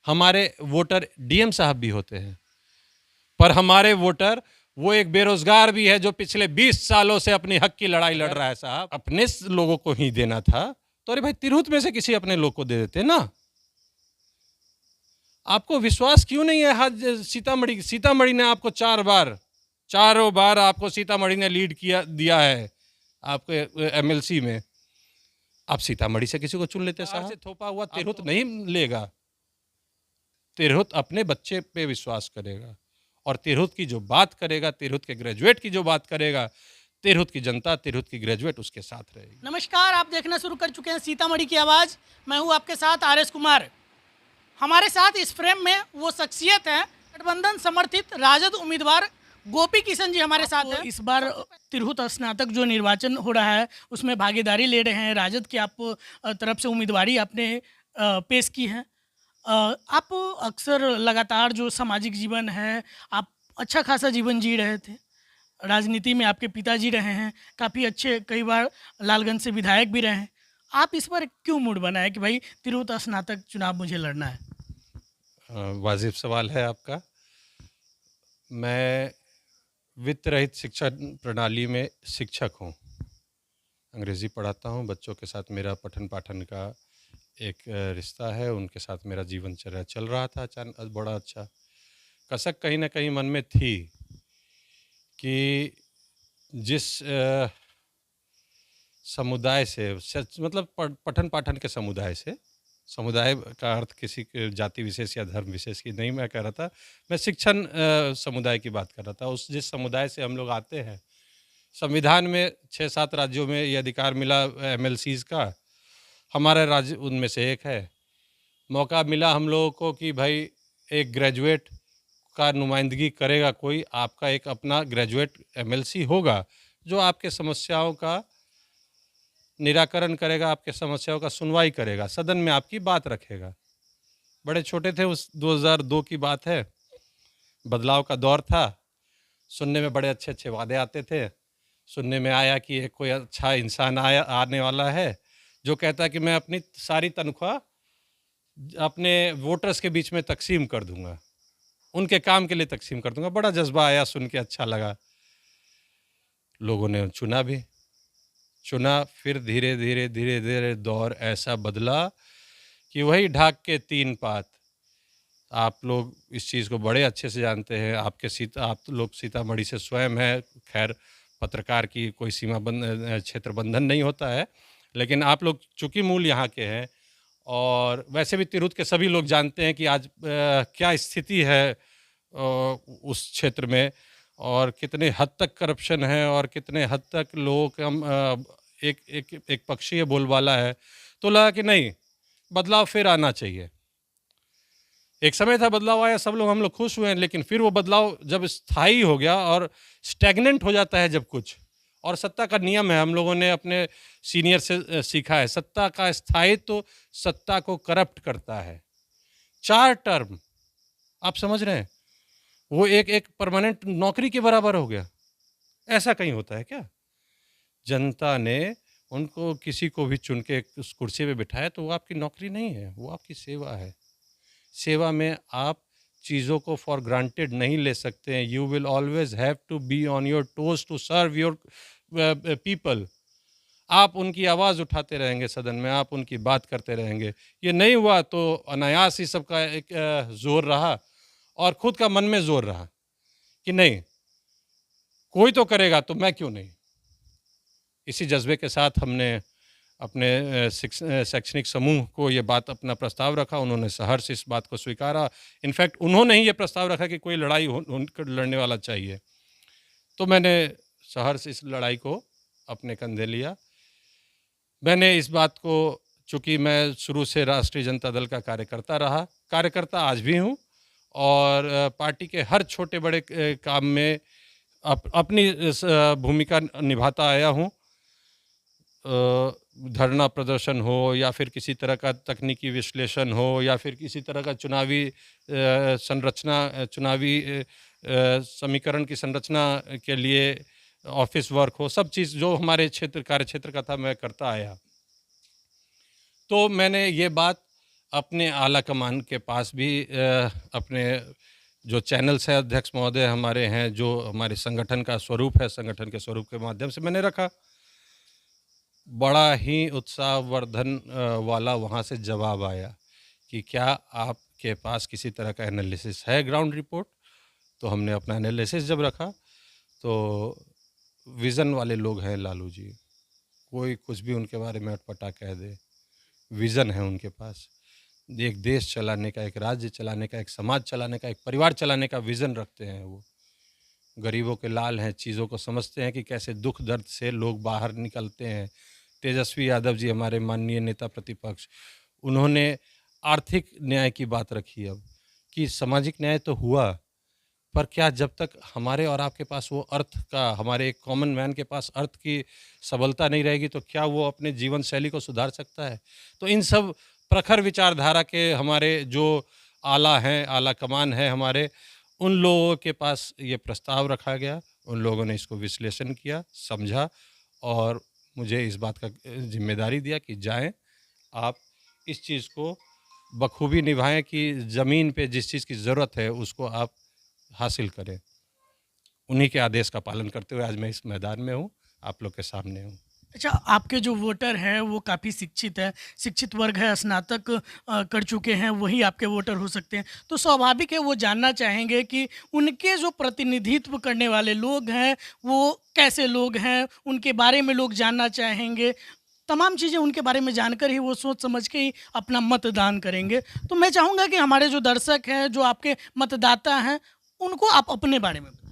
हमारे voter DM साहब भी होते हैं, पर हमारे वोटर वो एक बेरोजगार भी है जो पिछले 20 सालों से अपनी हक की लड़ाई लड़ रहा है। साहब अपने लोगों को ही देना था तो अरे भाई तिरहुत में से किसी अपने लोग को दे देते ना। आपको विश्वास क्यों नहीं है? आज सीतामढ़ी ने आपको चारों बार आपको सीतामढ़ी ने लीड दिया है आपके एमएलसी में। आप सीतामढ़ी से किसी को चुन लेते साहब। से थोपा हुआ तिरहुत नहीं लेगा। तिरहुत अपने बच्चे पे विश्वास करेगा और तिरहुत की जो बात करेगा, तिरहुत के ग्रेजुएट की जो बात करेगा, तिरहुत की जनता, तिरहुत की ग्रेजुएट उसके साथ रहेगी। नमस्कार, आप देखना शुरू कर चुके हैं सीतामढ़ी की आवाज़। मैं हूं आपके साथ आरएस कुमार। हमारे साथ इस फ्रेम में वो शख्सियत है, गठबंधन समर्थित राजद उम्मीदवार गोपी किशन जी हमारे साथ हैं। इस बार तिरहुत स्नातक जो निर्वाचन हो रहा है उसमें भागीदारी ले रहे हैं। राजद की आप तरफ से उम्मीदवारी आपने पेश की है। आप अक्सर लगातार जो सामाजिक जीवन है, आप अच्छा खासा जीवन जी रहे थे। राजनीति में आपके पिताजी रहे हैं, काफ़ी अच्छे, कई बार लालगंज से विधायक भी रहे हैं। आप इस पर क्यों मूड बना है कि भाई तिरहुत स्नातक चुनाव मुझे लड़ना है? वाजिब सवाल है आपका। मैं वित्त रहित शिक्षा प्रणाली में शिक्षक हूँ, अंग्रेज़ी पढ़ाता हूँ। बच्चों के साथ मेरा पठन पाठन का एक रिश्ता है, उनके साथ मेरा जीवनचर्या चल रहा था। अचानक बड़ा अच्छा कसक कहीं ना कहीं मन में थी कि जिस समुदाय से मतलब पठन पाठन के समुदाय का अर्थ किसी जाति विशेष या धर्म विशेष की नहीं मैं कह रहा था, मैं शिक्षण समुदाय की बात कर रहा था। उस जिस समुदाय से हम लोग आते हैं, संविधान में 6-7 राज्यों में ये अधिकार मिला एमएलसीज़ का, हमारा राज्य उनमें से एक है। मौका मिला हम लोगों को कि भाई एक ग्रेजुएट का नुमाइंदगी करेगा कोई, आपका एक अपना ग्रेजुएट एमएलसी होगा जो आपके समस्याओं का निराकरण करेगा, आपके समस्याओं का सुनवाई करेगा, सदन में आपकी बात रखेगा। बड़े छोटे थे, उस 2002 की बात है, बदलाव का दौर था। सुनने में बड़े अच्छे अच्छे वादे आते थे। सुनने में आया कि एक कोई अच्छा इंसान आने वाला है जो कहता है कि मैं अपनी सारी तनख्वाह अपने वोटर्स के बीच में तकसीम कर दूंगा, उनके काम के लिए तकसीम कर दूंगा। बड़ा जज्बा आया, सुन के अच्छा लगा। लोगों ने चुना, फिर धीरे धीरे दौर ऐसा बदला कि वही ढाक के 3 पात। आप लोग इस चीज़ को बड़े अच्छे से जानते हैं। आप लोग सीतामढ़ी से स्वयं है। खैर, पत्रकार की कोई क्षेत्र बंधन नहीं होता है, लेकिन आप लोग चूँकि मूल यहाँ के हैं और वैसे भी तिरहुत के सभी लोग जानते हैं कि आज क्या स्थिति है उस क्षेत्र में और कितने हद तक करप्शन है और कितने हद तक लोगों का एक पक्षीय बोलबाला है। तो लगा कि नहीं, बदलाव फिर आना चाहिए। एक समय था बदलाव आया, सब लोग हम लोग खुश हुए हैं, लेकिन फिर वो बदलाव जब स्थायी हो गया और स्टैग्नेंट हो जाता है जब कुछ, और सत्ता का नियम है, हम लोगों ने अपने सीनियर से सीखा है, सत्ता का स्थायित्व तो सत्ता को करप्ट करता है। 4 टर्म, आप समझ रहे हैं, वो एक परमानेंट नौकरी के बराबर हो गया। ऐसा कहीं होता है क्या? जनता ने उनको किसी को भी चुन के उस कुर्सी पे बिठाया तो वो आपकी नौकरी नहीं है, वो आपकी सेवा है। सेवा में आप चीज़ों को फॉर ग्रांटेड नहीं ले सकते हैं। You will always have to be on your toes to serve your people. आप उनकी आवाज़ उठाते रहेंगे सदन में, आप उनकी बात करते रहेंगे। ये नहीं हुआ तो अनायास ही सबका एक जोर रहा और खुद का मन में जोर रहा कि नहीं, कोई तो करेगा तो मैं क्यों नहीं। इसी जज्बे के साथ हमने अपने शैक्षणिक समूह को ये बात, अपना प्रस्ताव रखा। उन्होंने सहर्ष इस बात को स्वीकारा। इनफैक्ट उन्होंने ही ये प्रस्ताव रखा कि कोई लड़ाई लड़ने वाला चाहिए, तो मैंने सहर्ष इस लड़ाई को अपने कंधे लिया। मैंने इस बात को, चूँकि मैं शुरू से राष्ट्रीय जनता दल का कार्यकर्ता आज भी हूँ और पार्टी के हर छोटे बड़े काम में अपनी भूमिका निभाता आया हूँ। धरना प्रदर्शन हो या फिर किसी तरह का तकनीकी विश्लेषण हो या फिर किसी तरह का चुनावी समीकरण की संरचना के लिए ऑफिस वर्क हो, सब चीज़ जो हमारे कार्य क्षेत्र का था मैं करता आया। तो मैंने ये बात अपने आला कमान के पास भी अपने जो चैनल्स हैं अध्यक्ष महोदय हमारे हैं, जो हमारे संगठन का स्वरूप है, संगठन के स्वरूप के माध्यम से मैंने रखा। बड़ा ही उत्साहवर्धन वाला वहाँ से जवाब आया कि क्या आपके पास किसी तरह का एनालिसिस है ग्राउंड रिपोर्ट? तो हमने अपना एनालिसिस जब रखा तो विज़न वाले लोग हैं लालू जी, कोई कुछ भी उनके बारे में अटपटा कह दे, विज़न है उनके पास। एक देश चलाने का, एक राज्य चलाने का, एक समाज चलाने का, एक परिवार चलाने का विज़न रखते हैं वो। गरीबों के लाल हैं, चीज़ों को समझते हैं कि कैसे दुख दर्द से लोग बाहर निकलते हैं। तेजस्वी यादव जी हमारे माननीय नेता प्रतिपक्ष, उन्होंने आर्थिक न्याय की बात रखी अब, कि सामाजिक न्याय तो हुआ, पर क्या जब तक हमारे और आपके पास वो अर्थ का, हमारे एक कॉमन मैन के पास अर्थ की सबलता नहीं रहेगी तो क्या वो अपने जीवन शैली को सुधार सकता है? तो इन सब प्रखर विचारधारा के हमारे जो आला हैं, आला कमान है हमारे, उन लोगों के पास ये प्रस्ताव रखा गया। उन लोगों ने इसको विश्लेषण किया, समझा और मुझे इस बात का ज़िम्मेदारी दिया कि जाएँ आप इस चीज़ को बखूबी निभाएँ कि ज़मीन पे जिस चीज़ की ज़रूरत है उसको आप हासिल करें। उन्हीं के आदेश का पालन करते हुए आज मैं इस मैदान में हूँ, आप लोग के सामने हूँ। अच्छा, आपके जो वोटर हैं वो काफ़ी शिक्षित हैं, शिक्षित वर्ग है, स्नातक कर चुके हैं, वही आपके वोटर हो सकते हैं। तो स्वाभाविक है वो जानना चाहेंगे कि उनके जो प्रतिनिधित्व करने वाले लोग हैं, वो कैसे लोग हैं, उनके बारे में लोग जानना चाहेंगे। तमाम चीज़ें उनके बारे में जानकर ही वो सोच समझ के ही अपना मतदान करेंगे। तो मैं चाहूँगा कि हमारे जो दर्शक हैं, जो आपके मतदाता हैं, उनको आप अपने बारे में बताएँ।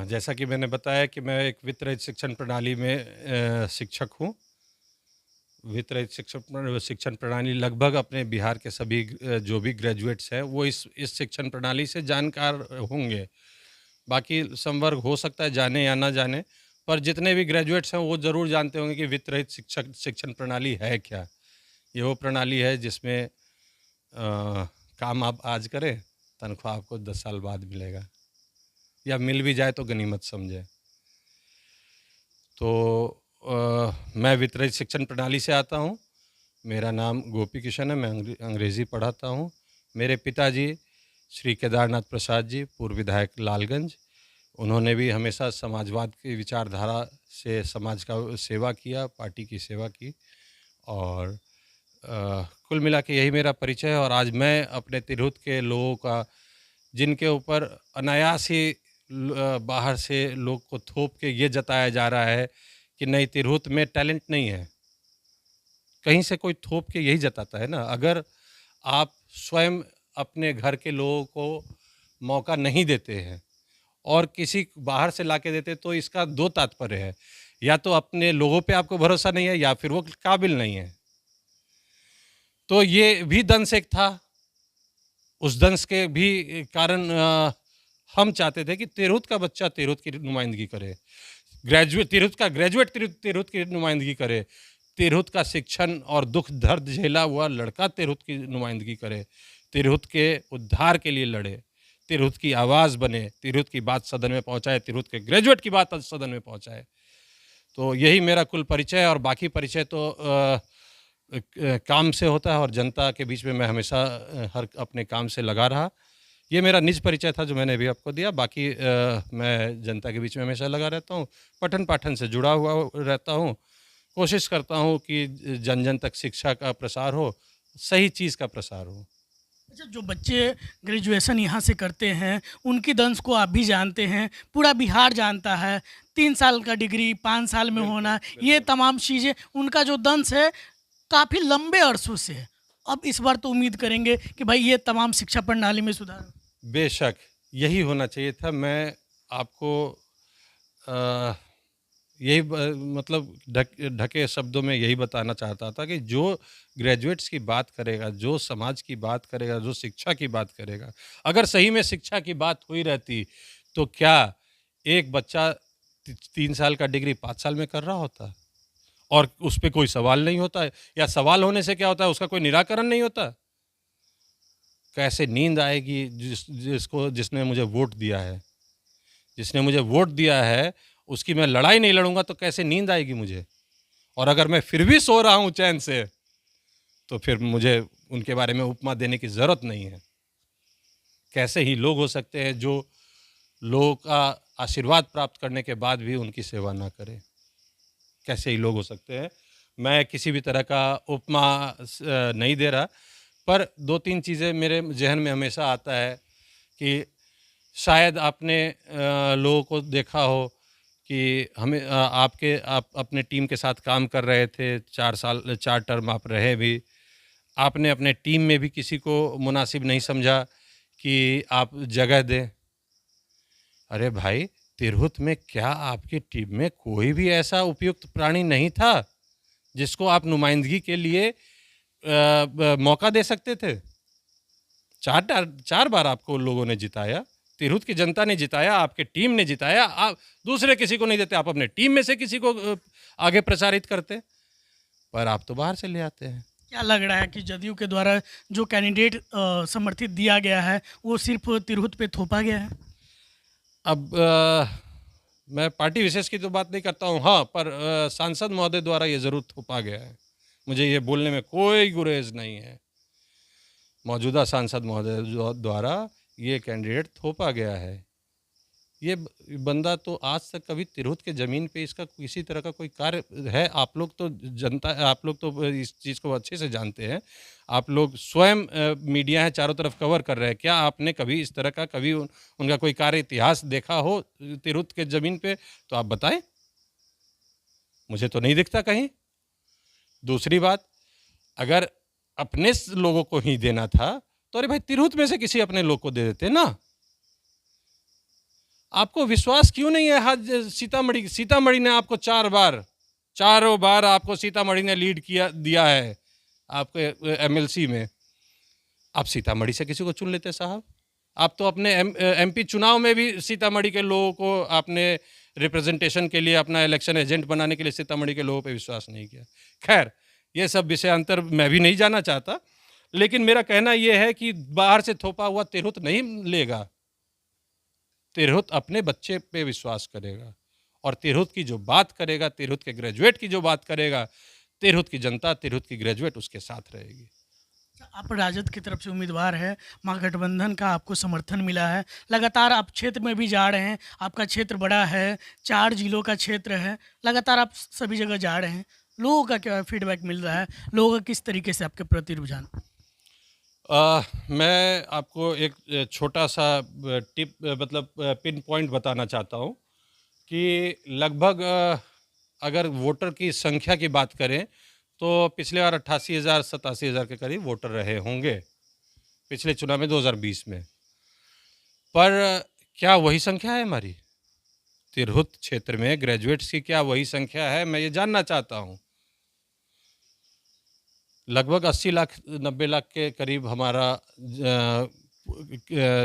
जैसा कि मैंने बताया कि मैं एक वित्त रहित शिक्षण प्रणाली में शिक्षक हूँ। वित्त रहित शिक्षण प्रणाली लगभग अपने बिहार के सभी जो भी ग्रेजुएट्स हैं वो इस शिक्षण प्रणाली से जानकार होंगे। बाकी संवर्ग हो सकता है जाने या ना जाने, पर जितने भी ग्रेजुएट्स हैं वो ज़रूर जानते होंगे कि वित्त रहित शिक्षण प्रणाली है क्या। ये वो प्रणाली है जिसमें काम आप आज करें, तनख्वाह आपको 10 साल बाद मिलेगा, या मिल भी जाए तो गनीमत समझें। तो मैं वित्त रहित शिक्षण प्रणाली से आता हूँ। मेरा नाम गोपी किशन है, मैं अंग्रेज़ी पढ़ाता हूँ। मेरे पिताजी श्री केदारनाथ प्रसाद जी, पूर्व विधायक लालगंज, उन्होंने भी हमेशा समाजवाद की विचारधारा से समाज का सेवा किया, पार्टी की सेवा की और कुल मिला के यही मेरा परिचय है। और आज मैं अपने तिरहुत के लोगों का, जिनके ऊपर अनायास ही बाहर से लोग को थोप के ये जताया जा रहा है कि नहीं तिरहुत में टैलेंट नहीं है, कहीं से कोई थोप के यही जताता है ना। अगर आप स्वयं अपने घर के लोगों को मौका नहीं देते हैं और किसी बाहर से लाके देते, तो इसका दो तात्पर्य है, या तो अपने लोगों पे आपको भरोसा नहीं है या फिर वो काबिल नहीं है। तो ये भी दंश एक था। उस दंश के भी कारण हम चाहते थे कि तिरहुत का बच्चा तिरहुत की नुमाइंदगी करे, तिरहुत का ग्रेजुएट तिरहुत की नुमाइंदगी करे, तिरहुत का शिक्षण और दुख दर्द झेला हुआ लड़का तिरहुत की नुमाइंदगी करे, तिरहुत के उद्धार के लिए लड़े, तिरहुत की आवाज़ बने, तिरहुत की बात सदन में पहुंचाए, तिरहुत के ग्रेजुएट की बात सदन में पहुंचाए। तो यही मेरा कुल परिचय है और बाकी परिचय तो काम से होता है और जनता के बीच में मैं हमेशा हर अपने काम से लगा रहा। ये मेरा निज परिचय था जो मैंने अभी आपको दिया। बाकी मैं जनता के बीच में हमेशा लगा रहता हूँ, पठन पाठन से जुड़ा हुआ रहता हूँ, कोशिश करता हूँ कि जन जन तक शिक्षा का प्रसार हो, सही चीज़ का प्रसार हो। अच्छा, जो बच्चे ग्रेजुएशन यहाँ से करते हैं, उनकी दंश को आप भी जानते हैं, पूरा बिहार जानता है। 3 साल का डिग्री 5 साल में होना, ये तमाम चीज़ें, उनका जो दंश है काफ़ी लंबे अरसों से है। अब इस बार तो उम्मीद करेंगे कि भाई ये तमाम शिक्षा प्रणाली में सुधार हो। बेशक यही होना चाहिए था। मैं आपको यही मतलब ढके शब्दों में यही बताना चाहता था कि जो ग्रेजुएट्स की बात करेगा, जो समाज की बात करेगा, जो शिक्षा की बात करेगा, अगर सही में शिक्षा की बात हुई रहती तो क्या एक बच्चा 3 साल का डिग्री 5 साल में कर रहा होता और उस पर कोई सवाल नहीं होता है, या सवाल होने से क्या होता है उसका कोई निराकरण नहीं होता। कैसे नींद आएगी जिसने मुझे वोट दिया है, जिसने मुझे वोट दिया है उसकी मैं लड़ाई नहीं लड़ूंगा तो कैसे नींद आएगी मुझे। और अगर मैं फिर भी सो रहा हूँ चैन से तो फिर मुझे उनके बारे में उपमा देने की ज़रूरत नहीं है। कैसे ही लोग हो सकते हैं जो लोगों का आशीर्वाद प्राप्त करने के बाद भी उनकी सेवा ना करें? कैसे ही लोग हो सकते हैं? मैं किसी भी तरह का उपमा नहीं दे रहा, पर 2-3 चीज़ें मेरे ज़हन में हमेशा आता है कि शायद आपने लोगों को देखा हो कि आप अपने टीम के साथ काम कर रहे थे, 4 टर्म आप रहे भी। आपने अपने टीम में भी किसी को मुनासिब नहीं समझा कि आप जगह दें। अरे भाई, तिरहुत में क्या आपकी टीम में कोई भी ऐसा उपयुक्त प्राणी नहीं था, जिसको आप नुमाइंदगी के लिए मौका दे सकते थे? 4 बार आपको लोगों ने जिताया, तिरहुत की जनता ने जिताया, आपके टीम ने जिताया, आप दूसरे किसी को नहीं देते, आप अपने टीम में से किसी को आगे प्रचारित करते, पर आप तो बाहर से ले आते हैं। क्या लग रहा है कि जदयू के द्वारा जो कैंडिडेट समर्थित दिया गया है वो सिर्फ तिरहुत पे थोपा गया है? अब मैं पार्टी विशेष की तो बात नहीं करता हूँ, हाँ, पर सांसद महोदय द्वारा ये ज़रूर थोपा गया है। मुझे ये बोलने में कोई गुरेज नहीं है। मौजूदा सांसद महोदय द्वारा ये कैंडिडेट थोपा गया है। ये बंदा तो आज तक कभी तिरहुत के ज़मीन पे इसका किसी तरह का कोई कार्य है? आप लोग तो जनता, आप लोग तो इस चीज़ को अच्छे से जानते हैं। आप लोग स्वयं मीडिया है चारों तरफ कवर कर रहे हैं। क्या आपने कभी इस तरह का उनका कोई कार्य इतिहास देखा हो तिरहुत के ज़मीन पे? तो आप बताएं। मुझे तो नहीं दिखता कहीं। दूसरी बात, अगर अपने लोगों को ही देना था तो अरे भाई तिरहुत में से किसी अपने लोग को दे देते ना। आपको विश्वास क्यों नहीं है? आज सीतामढ़ी ने आपको 4 बार आपको सीतामढ़ी ने लीड दिया है आपके एमएलसी में। आप सीतामढ़ी से किसी को चुन लेते साहब। आप तो अपने एमपी चुनाव में भी सीतामढ़ी के लोगों को आपने रिप्रेजेंटेशन के लिए, अपना इलेक्शन एजेंट बनाने के लिए सीतामढ़ी के लोगों पे विश्वास नहीं किया। खैर, ये सब विषयांतर मैं भी नहीं जानना चाहता, लेकिन मेरा कहना यह है कि बाहर से थोपा हुआ तिरहुत नहीं लेगा। तिरहुत अपने बच्चे पे विश्वास करेगा और तिरहुत की जो बात करेगा, तिरहुत के ग्रेजुएट की जो बात करेगा, तिरहुत की जनता, तिरहुत की ग्रेजुएट उसके साथ रहेगी। आप राजद की तरफ से उम्मीदवार है, महागठबंधन का आपको समर्थन मिला है, लगातार आप क्षेत्र में भी जा रहे हैं, आपका क्षेत्र बड़ा है, 4 जिलों का क्षेत्र है, लगातार आप सभी जगह जा रहे हैं, लोगों का क्या फीडबैक मिल रहा है, लोगों का किस तरीके से आपके प्रति रुझान? मैं आपको एक छोटा सा टिप, मतलब पिन पॉइंट बताना चाहता हूँ कि लगभग अगर वोटर की संख्या की बात करें तो पिछले बार 88,000 87,000 के करीब वोटर रहे होंगे पिछले चुनाव में 2020 में। पर क्या वही संख्या है हमारी तिरहुत क्षेत्र में ग्रेजुएट्स की? क्या वही संख्या है? मैं ये जानना चाहता हूँ। लगभग 80 लाख 90 लाख के करीब हमारा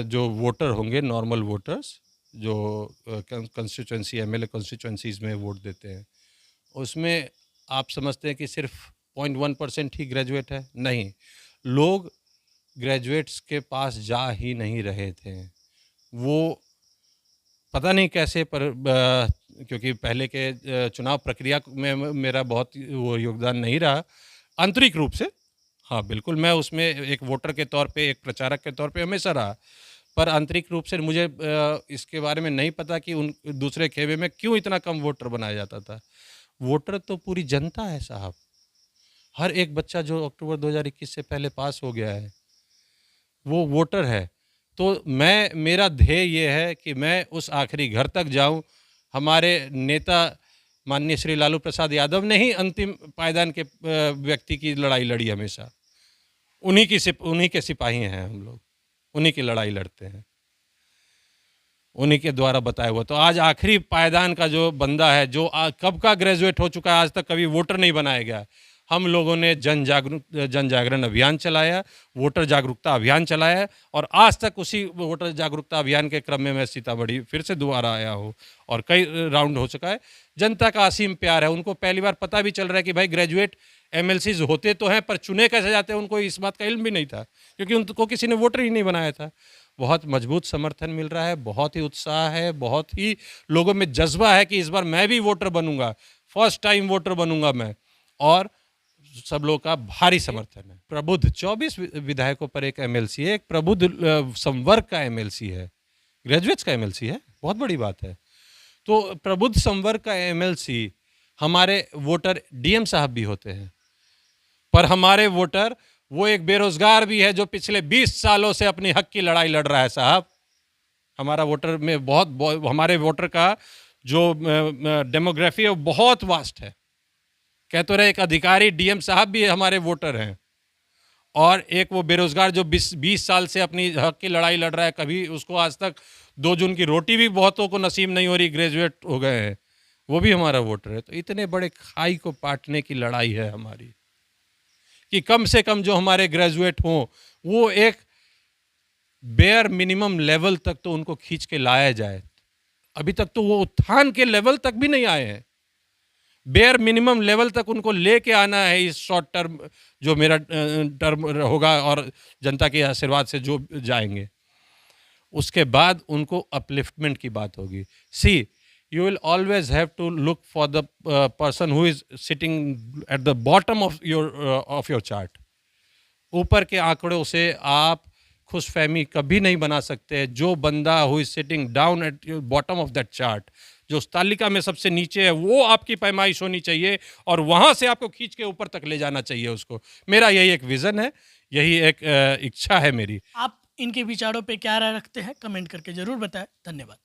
जो वोटर होंगे, नॉर्मल वोटर्स जो कंस्टिट्यूंसी एमएलए कंस्टिट्यूंसीज में वोट देते हैं, उसमें आप समझते हैं कि सिर्फ 0.1% ही ग्रेजुएट है? नहीं, लोग ग्रेजुएट्स के पास जा ही नहीं रहे थे। वो पता नहीं कैसे, पर क्योंकि पहले के चुनाव प्रक्रिया में मेरा बहुत वो योगदान नहीं रहा आंतरिक रूप से। हाँ बिल्कुल, मैं उसमें एक वोटर के तौर पे, एक प्रचारक के तौर पे हमेशा रहा, पर आंतरिक रूप से मुझे इसके बारे में नहीं पता कि उन दूसरे खेमे में क्यों इतना कम वोटर बनाया जाता था। वोटर तो पूरी जनता है साहब। हर एक बच्चा जो अक्टूबर 2021 से पहले पास हो गया है वो वोटर है। तो मेरा ध्येय ये है कि मैं उस आखिरी घर तक जाऊं। हमारे नेता माननीय श्री लालू प्रसाद यादव ने ही अंतिम पायदान के व्यक्ति की लड़ाई लड़ी हमेशा। उन्हीं के सिपाही हैं हम लोग, उन्हीं की लड़ाई लड़ते हैं, उन्हीं के द्वारा बताया हुआ। तो आज आखिरी पायदान का जो बंदा है, जो कब का ग्रेजुएट हो चुका है, आज तक कभी वोटर नहीं बनाया गया, हम लोगों ने जन जागरण अभियान चलाया, वोटर जागरूकता अभियान चलाया, और आज तक उसी वोटर जागरूकता अभियान के क्रम में मैं सीतामढ़ी फिर से दोबारा आया हूँ और कई राउंड हो चुका है। जनता का असीम प्यार है। उनको पहली बार पता भी चल रहा है कि भाई ग्रेजुएट एमएलसीज होते तो हैं, पर चुने कैसे जाते हैं उनको इस बात का इल्म भी नहीं था, क्योंकि उनको किसी ने वोटर ही नहीं बनाया था। बहुत मजबूत समर्थन मिल रहा है, बहुत ही उत्साह है, बहुत ही लोगों में जज्बा है कि इस बार मैं भी वोटर बनूंगा, फर्स्ट टाइम वोटर बनूंगा मैं। और सब लोगों का भारी समर्थन है। प्रबुद्ध 24 विधायकों पर एक एमएलसी है, एक प्रबुद्ध संवर्ग का एमएलसी है, ग्रेजुएट्स का एमएलसी है, बहुत बड़ी बात है। तो प्रबुद्ध संवर्ग का एमएलसी हमारे वोटर डीएम साहब भी होते हैं, पर हमारे वोटर वो एक बेरोजगार भी है जो पिछले 20 सालों से अपनी हक की लड़ाई लड़ रहा है साहब। हमारा वोटर में बहुत हमारे वोटर का जो डेमोग्राफी है वो बहुत वास्ट है। कह तो रहे एक अधिकारी डीएम साहब भी हमारे वोटर हैं, और एक वो बेरोजगार जो 20 साल से अपनी हक की लड़ाई लड़ रहा है, कभी उसको आज तक 2 जून की रोटी भी बहुतों को नसीब नहीं हो रही, ग्रेजुएट हो गए हैं, वो भी हमारा वोटर है। तो इतने बड़े खाई को पाटने की लड़ाई है हमारी कि कम से कम जो हमारे ग्रेजुएट हों वो एक बेयर मिनिमम लेवल तक तो उनको खींच के लाया जाए। अभी तक तो वो उत्थान के लेवल तक भी नहीं आए हैं। बेयर मिनिमम लेवल तक उनको लेके आना है इस शॉर्ट टर्म जो मेरा टर्म होगा और जनता के आशीर्वाद से जो जाएंगे, उसके बाद उनको अपलिफ्टमेंट की बात होगी। See you will always have to look for the person who is sitting at the bottom of your chart. ऊपर के आंकड़ों से आप खुशफहमी कभी नहीं बना सकते। जो बंदा who is sitting down at bottom of that chart, जो उस तालिका में सबसे नीचे है, वो आपकी पैमाइश होनी चाहिए और वहाँ से आपको खींच के ऊपर तक ले जाना चाहिए उसको। मेरा यही एक विज़न है, यही एक इच्छा है मेरी। आप इनके विचारों पे क्या राय रखते हैं, कमेंट करके ज़रूर बताएं। धन्यवाद।